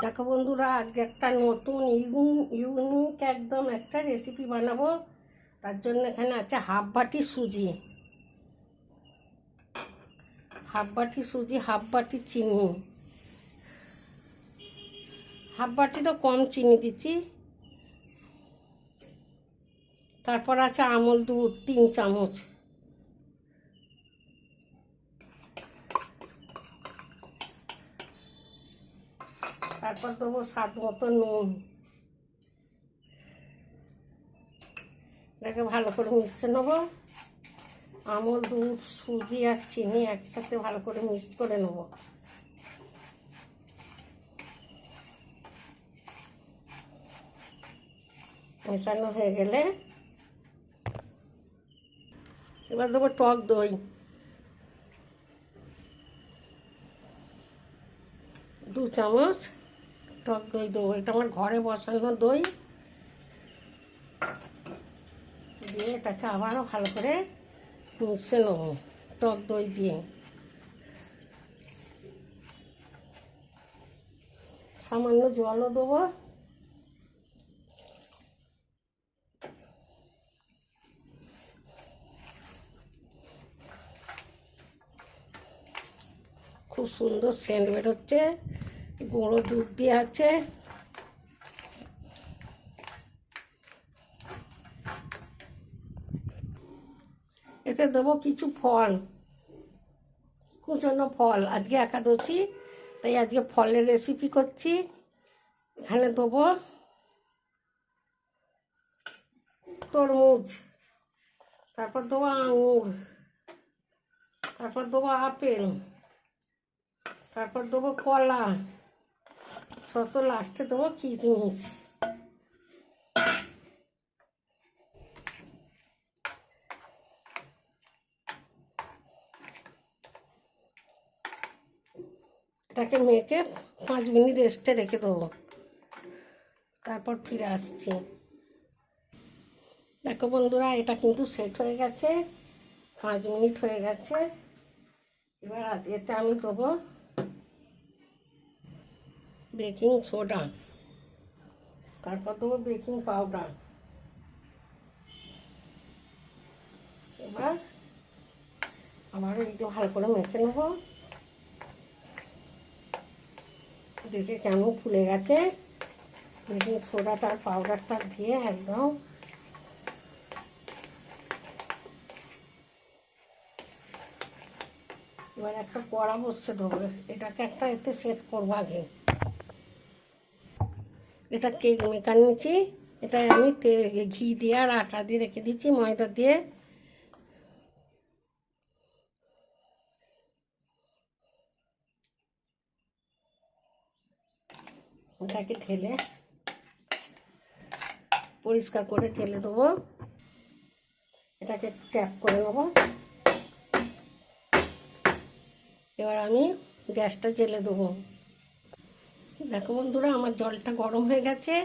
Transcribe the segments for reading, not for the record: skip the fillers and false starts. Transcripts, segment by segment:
দেখো বন্ধুরা, আজকে একটা নতুন ইউনিক একদম একটা রেসিপি বানাবো। তার জন্য এখানে আছে হাফ বাটি সুজি, হাফ বাটি চিনি, হাফ বাটিরও কম চিনি দিচ্ছি। তারপর আছে আমল দুধ 3 চামচ, তারপর দেবো স্বাদ মতো নুন। এটাকে ভালো করে মিশিয়ে নেবো। আমল দুধ সুজি আর চিনি একসাথে ভালো করে মিক্স করে নেবো। মেশানো হয়ে গেলে এবার দেবো টক দই, 2 চামচ টক দই দেবো। এটা আমার ঘরে বসানো দই দিয়ে এটাকে আবারও ভালো করে মিশিয়ে নেবো টক দই দিয়ে। সামান্য জলও দেবো। খুব সুন্দর সেন্ট বেরোচ্ছে, গুঁড়ো দুধ দিয়ে আছে। এতে দেবো কিছু ফল, কুচনো ফল। আজকে একাদশী, তাই আজকে ফলের রেসিপি করছি। এখানে দেবো তরমুজ, তারপর দেবো আঙুর, তারপর দেবো আপেল, তারপর দেবো কলা, শত লাস্টে দেবো কিশমিশ। এটাকে মেখে 5 মিনিট রেস্টে রেখে দেবো, তারপর ফিরে আসছি। দেখো বন্ধুরা, এটা কিন্তু সেট হয়ে গেছে, 5 মিনিট হয়ে গেছে। এবার এতে আমি দেবো বেকিং সোডা, তারপর দেবো বেকিং পাউডার। এবার আবার এই যে ভালো করে মেখে নেবো। দেখে কেমন ফুলে গেছে। বেকিং সোডাটা আর পাউডারটা দিয়ে একদম এবার একটা কড়া বসে দেবো। এটাকে একটা এতে সেট করবো আগে। এটা কেক মেকার নিচ্ছি, এটা আমি ঘি দিয়ে আর আটা দিয়ে রেখে দিচ্ছি, ময়দা দিয়ে। এটাকে ঢেলে পরিষ্কার করে ঢেলে দেবো। এটাকে ট্যাপ করে নেবো। এবার আমি গ্যাসটা জ্বেলে দেবো। দেখো বন্ধুরা, আমার জলটা গরম হয়ে গেছে,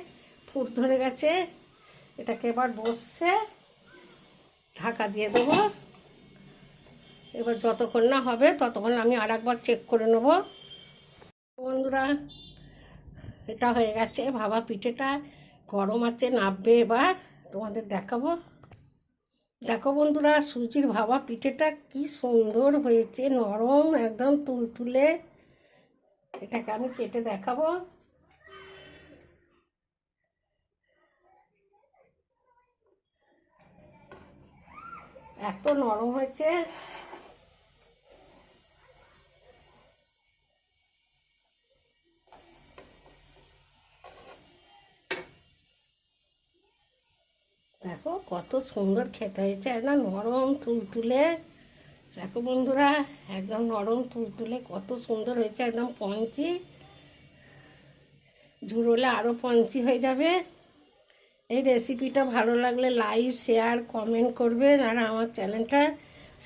ফুট ধরে গেছে। এটাকে এবার বসে ঢাকা দিয়ে দেবো। এবার যতক্ষণ না হবে ততক্ষণ আমি আর একবার চেক করে নেব। বন্ধুরা, এটা হয়ে গেছে। ভাপা পিঠেটা গরম আছে, নাববে। এবার তোমাদের দেখাবো। দেখো বন্ধুরা, সুজির ভাপা পিঠেটা কি সুন্দর হয়েছে, নরম একদম তুলতুলে। এটাকে আমি কেটে দেখাবো। এত নরম হয়েছে। দেখো কত সুন্দর খেতে হয়েছে, একদম নরম তুলতুলে। দেখো বন্ধুরা, একদম নরম তুলতুলে কত সুন্দর হয়েছে, একদম পঞ্চি। ঝুরোলে আরও পঞ্চি হয়ে যাবে। এই রেসিপিটা ভালো লাগলে লাইক, শেয়ার, কমেন্ট করবেন, আর আমার চ্যানেলটা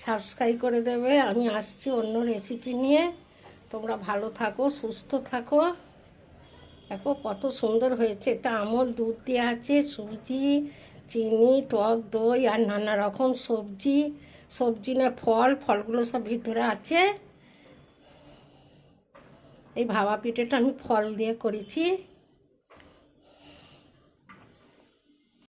সাবস্ক্রাইব করে দেবে। আমি আসছি অন্য রেসিপি নিয়ে। তোমরা ভালো থাকো, সুস্থ থাকো। দেখো কত সুন্দর হয়েছে। তা আমল দুধ দেওয়া আছে, সুজি, চিনি, টক দই আর নানা রকম সবজি না ফলগুলো সব ভিতরে আছে। এই ভাপা পিঠেটা আমি ফল দিয়ে করেছি।